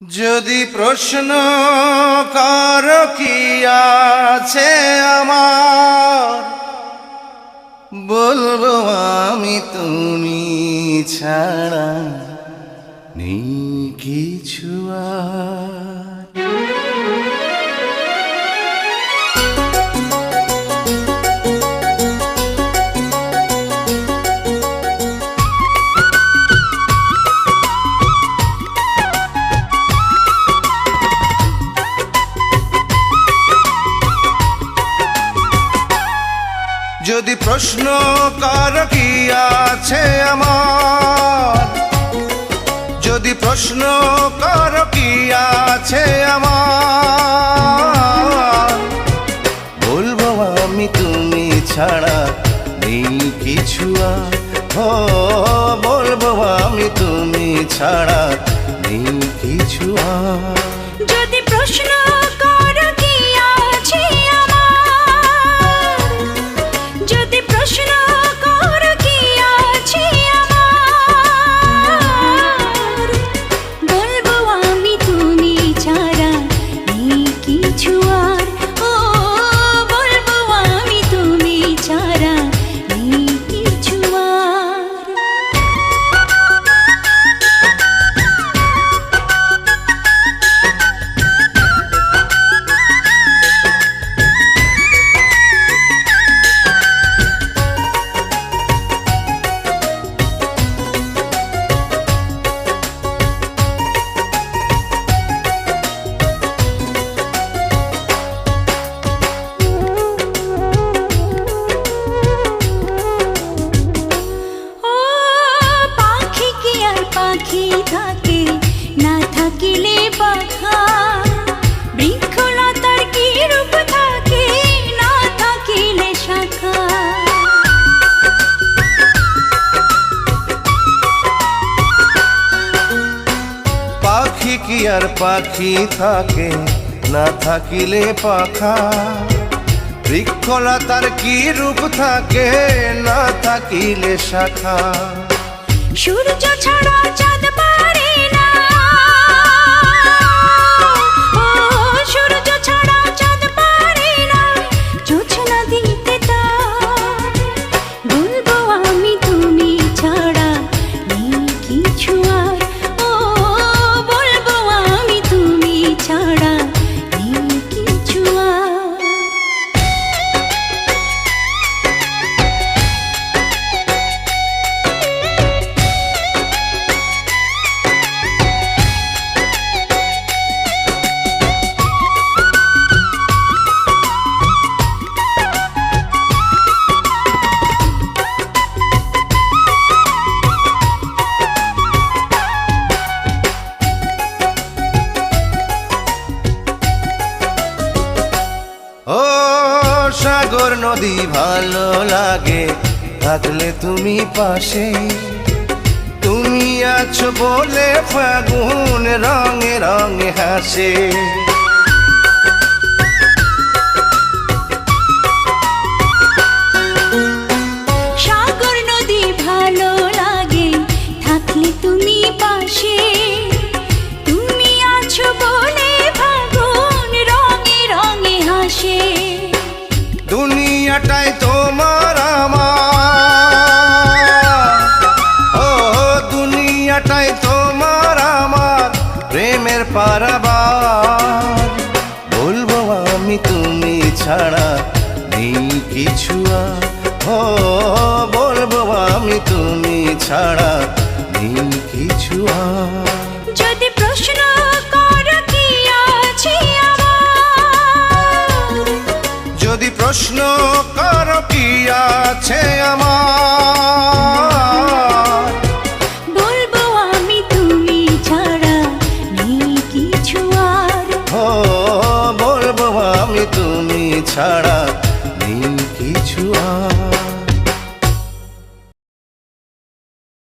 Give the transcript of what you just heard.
যদি প্রশ্ন কর কি আছে আমার, বলবো আমি তুমি ছাড়া নেই কিছু আর। যদি প্রশ্ন কর কি আছে আমার, যদি প্রশ্ন কর কি আছে আমার, বলবো আমি তুমি ছাড়া নেই কিছু আর। ও বলবো আমি তুমি ছাড়া নেই কিছু আর। যদি প্রশ্ন করো কি আছে আমার, যদি প্রশ্ন করো কি আছে আমার, বলবো আমি তুমি ছাড়া নেই কিছু আর। ও বলবো আমি তুমি ছাড়া নেই কিছু আর। পাখি থাকে না থাকিলে পাখা, বৃক্ষলতার কি রূপ থাকে না থাকিলে শাখা। পাখি কি আর পাখি থাকে না থাকিলে পাখা, বৃক্ষলতার কি রূপ থাকে না থাকিলে শাখা। সূর্য ছাড়া চাঁদ পারে না, ও সূর্য ছাড়া চাঁদ পারে না, জোছনা দিতে তার। বলবো আমি তুমি ছাড়া নেই কিছু আর। ও বলবো আমি তুমি ছাড়া নেই কিছু আর। ও সাগর নদী ভালো লাগে থাকলে তুমি পাশে, তুমি আছো বলে ফাগুন রঙে রঙে হাসে। সাগর নদী ভালো লাগে থাকলে তুমি পাশে, তুমি আছো বলে ফাগুন রঙে রঙে হাসে। দুনিয়াটাই তোমার আমার, ও দুনিয়াটাই তোমার আমার প্রেমের পারাবার। বলবো আমি তুমি ছাড়া নেই কিছু আর। ও বলবো আমি তুমি ছাড়া নেই কিছু আর। যদি প্রশ্ন করো কি আছে আমার, যদি প্রশ্ন করো কি আছে আমার, বলবো আমি তুমি ছাড়া নেই কিছু আর। ও বলবো আমি তুমি ছাড়া